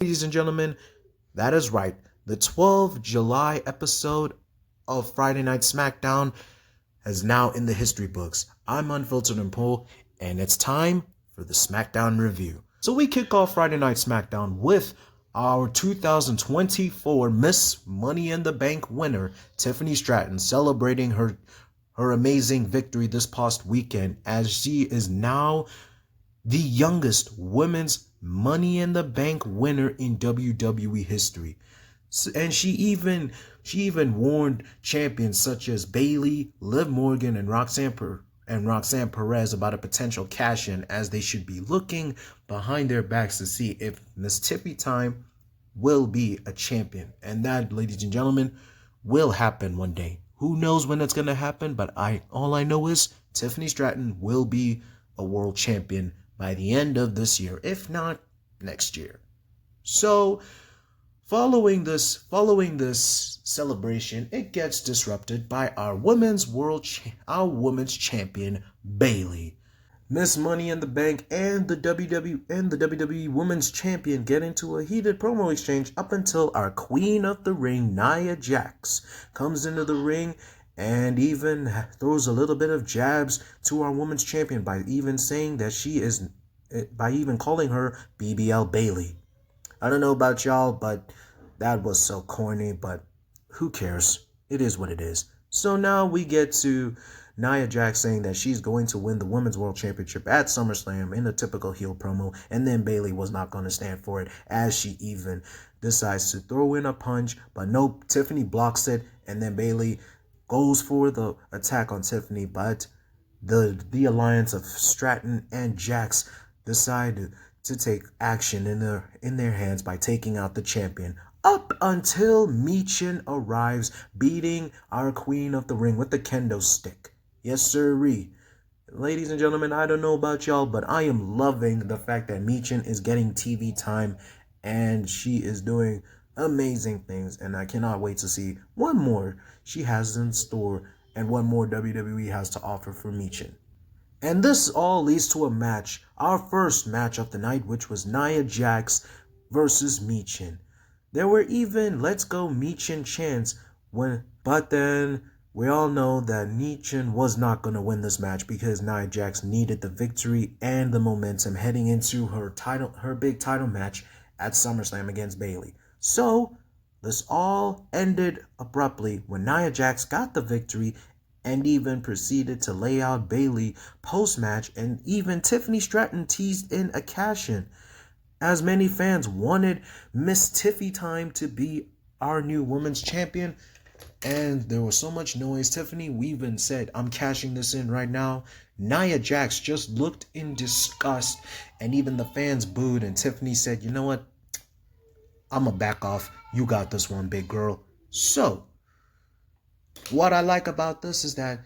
Ladies and gentlemen, that is right. The 12th July episode of Friday Night SmackDown is now in the history books. I'm Unfiltered and Paul, and it's time for the SmackDown review. So we kick off Friday Night SmackDown with our 2024 Miss Money in the Bank winner, Tiffany Stratton, celebrating her amazing victory this past weekend, as she is now the youngest women's Money in the Bank winner in WWE history. And she even warned champions such as Bayley, Liv Morgan, and Roxanne Perez about a potential cash-in, as they should be looking behind their backs to see if Miss Tiffy Time will be a champion. And that, ladies and gentlemen, will happen one day. Who knows when it's going to happen, but all I know is Tiffany Stratton will be a world champion by the end of this year, if not next year. So, following this celebration, it gets disrupted by our women's champion, Bayley. Miss Money in the Bank and the WWE Women's Champion get into a heated promo exchange up until our Queen of the Ring, Nia Jax, comes into the ring and even throws a little bit of jabs to our Women's Champion by even saying that by even calling her BBL Bayley. I don't know about y'all, but that was so corny, but who cares? It is what it is. So now we get to Nia Jax saying that she's going to win the Women's World Championship at SummerSlam in a typical heel promo, and then Bayley was not going to stand for it, as she even decides to throw in a punch, but nope, Tiffany blocks it, and then Bayley goes for the attack on Tiffany, but the alliance of Stratton and Jax decide to take action in their hands by taking out the champion, up until Michin arrives, beating our Queen of the Ring with the kendo stick. Yes, sirree. Ladies and gentlemen, I don't know about y'all, but I am loving the fact that Michin is getting TV time, and she is doing amazing things, and I cannot wait to see what more she has in store and what more WWE has to offer for Michin. And this all leads to a match, our first match of the night, which was Nia Jax versus Michin. There were even "Let's Go Michin" chants, but then we all know that Michin was not going to win this match because Nia Jax needed the victory and the momentum heading into her big title match at SummerSlam against Bayley. So this all ended abruptly when Nia Jax got the victory and even proceeded to lay out Bayley post-match, and even Tiffany Stratton teased in a cash-in, as many fans wanted Miss Tiffy Time to be our new women's champion. And there was so much noise. Tiffany even said, "I'm cashing this in right now." Nia Jax just looked in disgust, and even the fans booed, and Tiffany said, "You know what? I'm going to back off. You got this one, big girl." So, what I like about this is that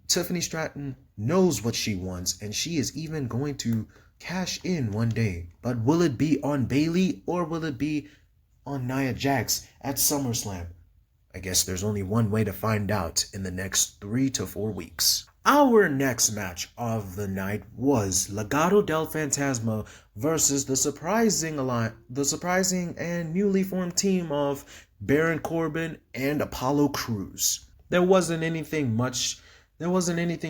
Tiffany Stratton knows what she wants, and she is even going to cash in one day. But will it be on Bayley, or will it be on Nia Jax at SummerSlam? I guess there's only one way to find out in the next 3 to 4 weeks. Our next match of the night was Legado del Fantasma versus the surprising and newly formed team of Baron Corbin and Apollo Crews. There wasn't anything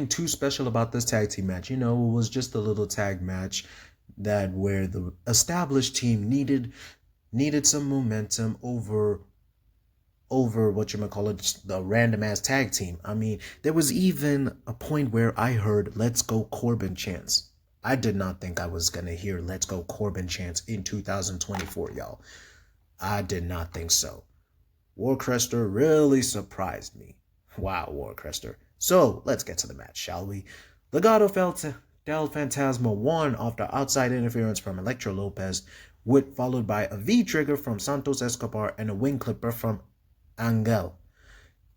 too special about this tag team match. It was just a little tag match where the established team needed some momentum over the random ass tag team. I mean, there was even a point where I heard "Let's Go Corbin" chants. I did not think I was gonna hear "Let's Go Corbin" chants in 2024, y'all. I did not think so. Warcrester really surprised me. Wow, Warcrester. So, let's get to the match, shall we? Legado del Fantasma won after outside interference from Electro Lopez, followed by a V-trigger from Santos Escobar and a wing clipper from Angel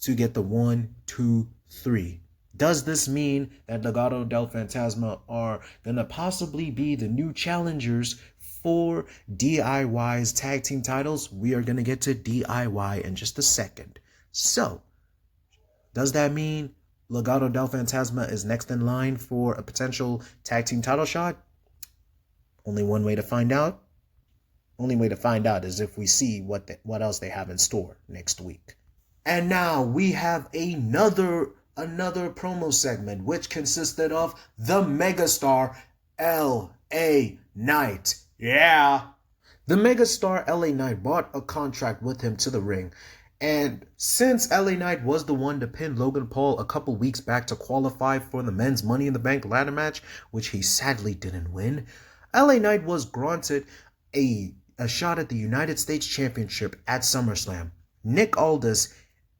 to get the 1, 2, 3. Does this mean that Legado del Fantasma are going to possibly be the new challengers for DIY's tag team titles? We are going to get to DIY in just a second. So, does that mean Legado del Fantasma is next in line for a potential tag team title shot? Only one way to find out. Only way to find out is if we see what else they have in store next week. And now we have another promo segment, which consisted of the megastar LA Knight. Yeah. The megastar LA Knight brought a contract with him to the ring. And since LA Knight was the one to pin Logan Paul a couple weeks back to qualify for the men's Money in the Bank ladder match, which he sadly didn't win, LA Knight was granted a shot at the United States Championship at SummerSlam. Nick Aldis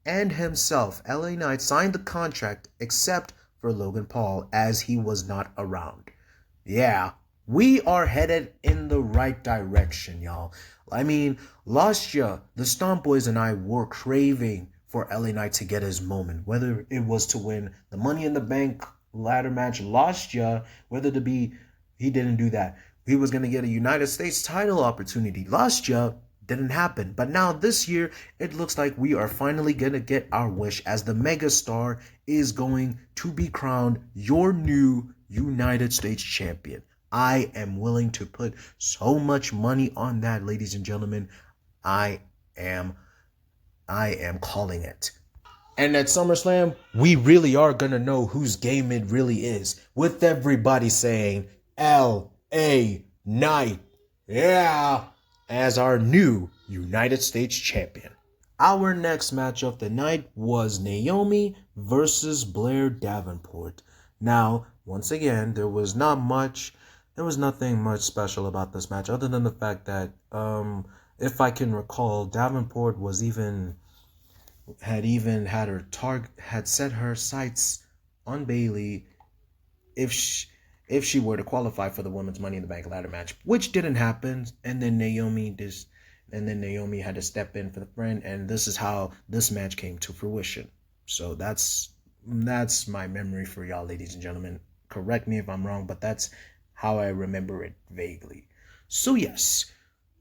and himself, LA Knight, signed the contract except for Logan Paul as he was not around. Yeah, we are headed in the right direction, y'all. I mean, last year, the Stomp Boys and I were craving for LA Knight to get his moment, whether it was to win the Money in the Bank ladder match last year, he didn't do that. He was going to get a United States title opportunity last year. Didn't happen. But now this year, it looks like we are finally going to get our wish as the megastar is going to be crowned your new United States champion. I am willing to put so much money on that, ladies and gentlemen. I am calling it. And at SummerSlam, we really are going to know whose game it really is, with everybody saying L.A. Knight, yeah, as our new United States champion. Our next match of the night was Naomi versus Blair Davenport. Now, once again, there was nothing much special about this match other than the fact that, if I can recall, Davenport had set her sights on Bayley if she were to qualify for the women's Money in the Bank ladder match, which didn't happen, and then Naomi had to step in for the friend, and this is how this match came to fruition. So that's my memory for y'all, ladies and gentlemen. Correct me if I'm wrong, but that's how I remember it vaguely. So yes,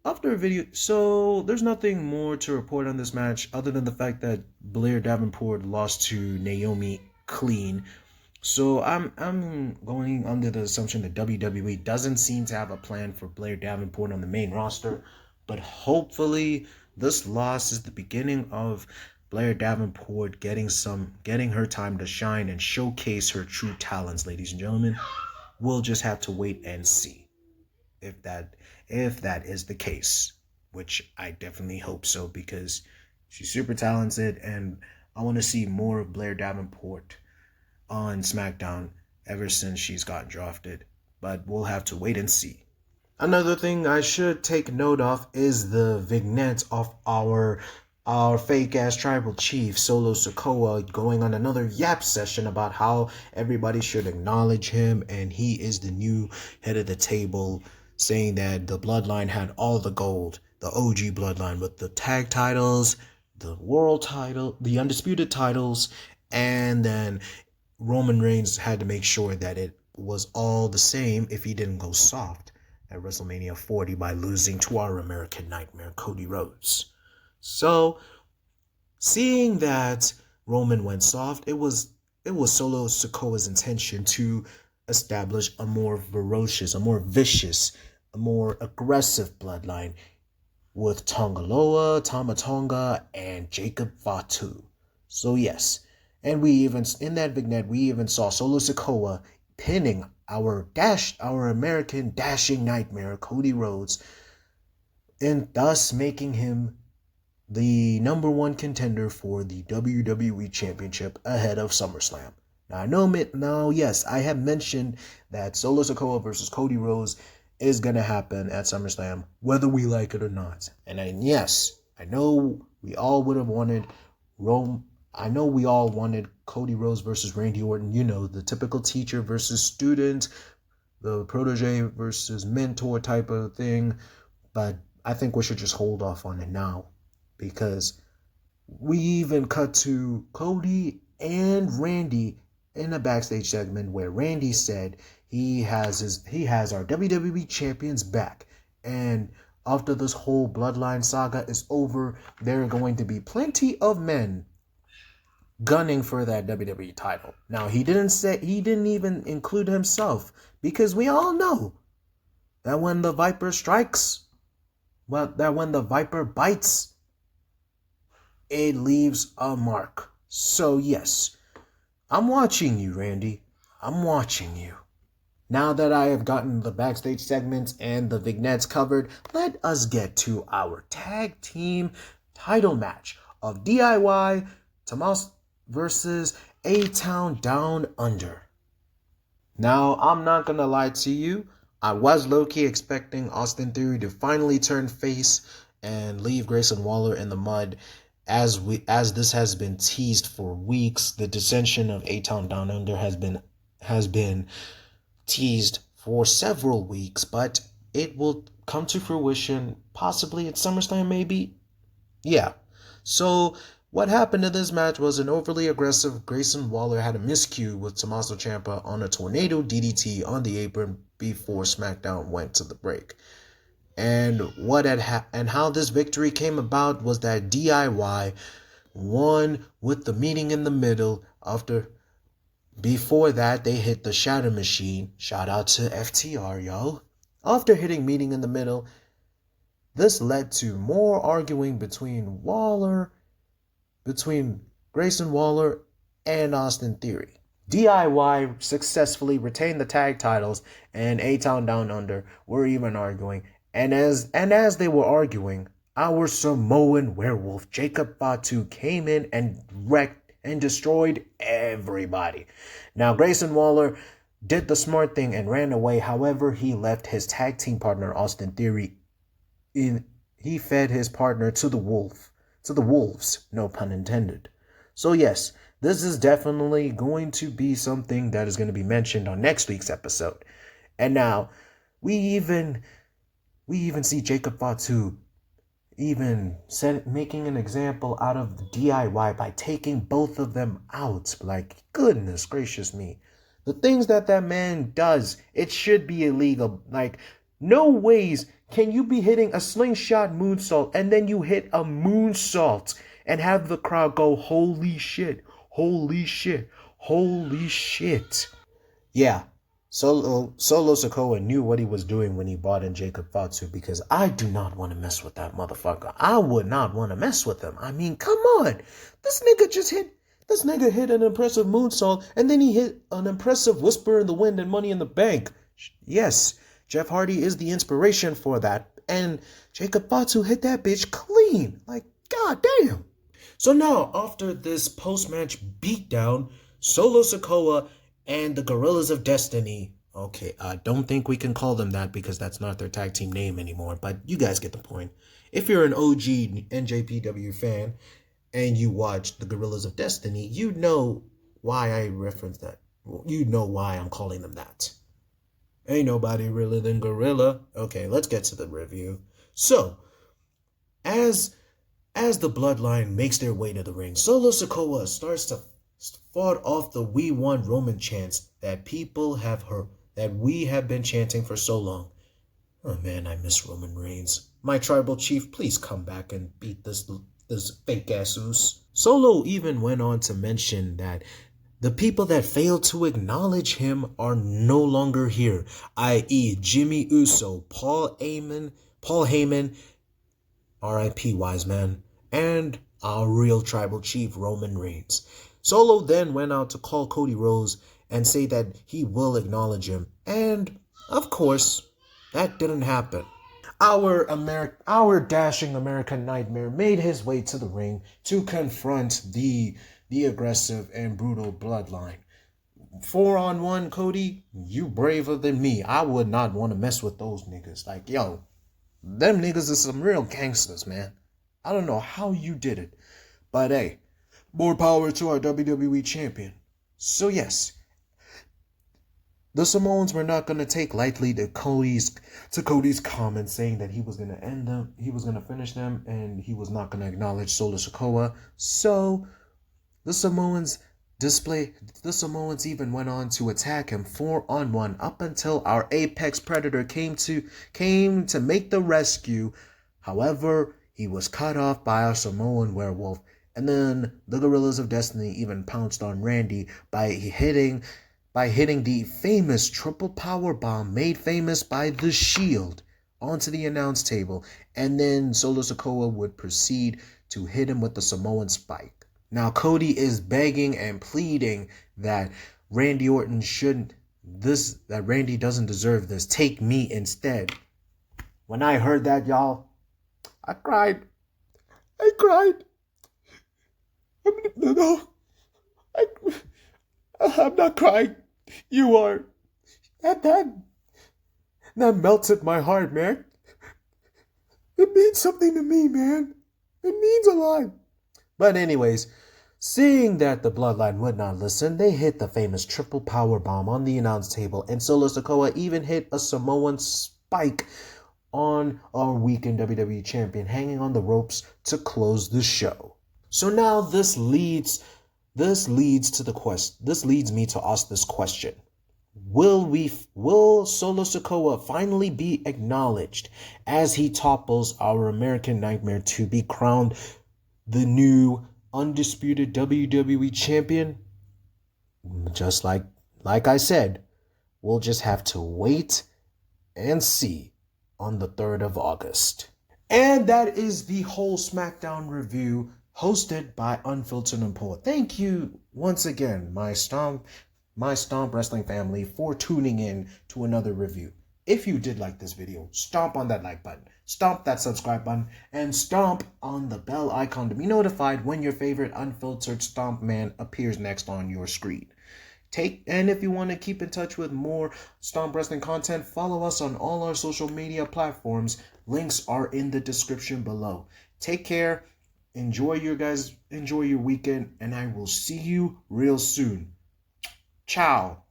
after a video, so there's nothing more to report on this match other than the fact that Blair Davenport lost to Naomi clean. So I'm going under the assumption that WWE doesn't seem to have a plan for Blair Davenport on the main roster, but hopefully this loss is the beginning of Blair Davenport getting her time to shine and showcase her true talents, ladies and gentlemen. We'll just have to wait and see if that is the case, which I definitely hope so, because she's super talented and I want to see more of Blair Davenport on SmackDown ever since she's gotten drafted, but we'll have to wait and see. Another thing I should take note of is the vignette of our fake-ass tribal chief, Solo Sikoa, going on another yap session about how everybody should acknowledge him and he is the new head of the table, saying that the Bloodline had all the gold, the OG Bloodline, with the tag titles, the world title, the undisputed titles, and then Roman Reigns had to make sure that it was all the same if he didn't go soft at WrestleMania 40 by losing to our American Nightmare, Cody Rhodes. So, seeing that Roman went soft, it was Solo Sikoa's intention to establish a more ferocious, a more vicious, a more aggressive bloodline with Tongaloa, Tama Tonga, and Jacob Fatu. So yes, and in that vignette, we even saw Solo Sikoa pinning our American dashing nightmare, Cody Rhodes, and thus making him the number one contender for the WWE Championship ahead of SummerSlam. Now, yes, I have mentioned that Solo Sikoa versus Cody Rhodes is going to happen at SummerSlam, whether we like it or not. And yes, I know we all would have wanted Cody Rhodes versus Randy Orton, the typical teacher versus student, the protege versus mentor type of thing. But I think we should just hold off on it now, because we even cut to Cody and Randy in a backstage segment where Randy said he has our WWE champions back, and after this whole Bloodline saga is over, there are going to be plenty of men gunning for that WWE title. Now, he didn't even include himself, because we all know that when the Viper strikes, that when the viper bites, it leaves a mark. So yes, I'm watching you, Randy. I'm watching you. Now that I have gotten the backstage segments and the vignettes covered, let us get to our tag team title match of DIY Tomas versus A-Town Down Under. Now, I'm not gonna lie to you, I was low-key expecting Austin Theory to finally turn face and leave Grayson Waller in the mud. As this has been teased for weeks, the dissension of A-Town Down Under has been teased for several weeks, but it will come to fruition possibly at SummerSlam, maybe. Yeah. So what happened in this match was an overly aggressive Grayson Waller had a miscue with Tommaso Ciampa on a tornado DDT on the apron before SmackDown went to the break. And how this victory came about was that DIY won with the meeting in the middle. Before that, they hit the Shatter Machine. Shout out to FTR, yo. After hitting meeting in the middle, this led to more arguing between Grayson Waller and Austin Theory. DIY successfully retained the tag titles, and A-Town Down Under were even arguing. And as they were arguing, our Samoan werewolf Jacob Fatu came in and wrecked and destroyed everybody. Now, Grayson Waller did the smart thing and ran away. However, he left his tag team partner, Austin Theory, he fed his partner to the wolves, no pun intended. So yes, this is definitely going to be something that is going to be mentioned on next week's episode. And now, we even see Jacob Fatu making an example out of the DIY by taking both of them out. Like, goodness gracious me. The things that man does, it should be illegal. Like, no ways can you be hitting a slingshot moonsault and then you hit a moonsault and have the crowd go, holy shit, holy shit, holy shit. Yeah. Solo Sikoa knew what he was doing when he brought in Jacob Fatu, because I do not want to mess with that motherfucker. I would not want to mess with him. I mean, come on. This nigga hit an impressive moonsault, and then he hit an impressive Whisper in the Wind and Money in the Bank. Yes, Jeff Hardy is the inspiration for that, and Jacob Fatu hit that bitch clean. Like, goddamn. So now, after this post-match beatdown, Solo Sikoa and the Gorillas of Destiny. Okay, I don't think we can call them that because that's not their tag team name anymore, but you guys get the point. If you're an OG NJPW fan and you watch the Gorillas of Destiny, you know why I referenced that. You know why I'm calling them that. Ain't nobody realer than Gorilla. Okay, let's get to the review. So, as the Bloodline makes their way to the ring, Solo Sikoa starts to fought off the "We Want Roman" chants that people have heard, that we have been chanting for so long. Oh man, I miss Roman Reigns. My tribal chief, please come back and beat this fake ass Uso. Solo even went on to mention that the people that failed to acknowledge him are no longer here, i.e. Jimmy Uso, Paul Heyman, R.I.P. Wise Man, and our real tribal chief, Roman Reigns. Solo then went out to call Cody Rhodes and say that he will acknowledge him. And, of course, that didn't happen. Our dashing American Nightmare made his way to the ring to confront the aggressive and brutal Bloodline. 4-on-1, Cody, you braver than me. I would not want to mess with those niggas. Like, yo, them niggas is some real gangsters, man. I don't know how you did it. But hey, more power to our WWE champion. So yes, the Samoans were not going to take lightly to Cody's comments saying that he was going to end them, he was going to finish them, and he was not going to acknowledge Solo Sikoa. So the Samoans even went on to attack him 4-on-1 up until our Apex Predator came to make the rescue. However, he was cut off by our Samoan werewolf. And then the Gorillas of Destiny even pounced on Randy by hitting the famous triple power bomb made famous by The Shield onto the announce table, and then Solo Sikoa would proceed to hit him with the Samoan spike. Now Cody is begging and pleading that Randy Orton that Randy doesn't deserve this. Take me instead. When I heard that, y'all, I cried. I'm not crying. You are. That melted my heart, man. It means something to me, man. It means a lot. But anyways, seeing that the Bloodline would not listen, they hit the famous triple power bomb on the announce table, and Solo Sikoa even hit a Samoan spike on our weekend WWE champion, hanging on the ropes to close the show. So now this leads me to ask this question. Will Solo Sikoa finally be acknowledged as he topples our American Nightmare to be crowned the new undisputed WWE champion? Just like I said, we'll just have to wait and see on the 3rd of August. And that is the whole SmackDown review hosted by Unfiltered and Poor. Thank you once again, my Stomp Wrestling family, for tuning in to another review. If you did like this video, stomp on that like button, stomp that subscribe button, and stomp on the bell icon to be notified when your favorite unfiltered Stomp Man appears next on your screen. And if you want to keep in touch with more Stomp Wrestling content, follow us on all our social media platforms. Links are in the description below. Take care. Enjoy your weekend, and I will see you real soon. Ciao.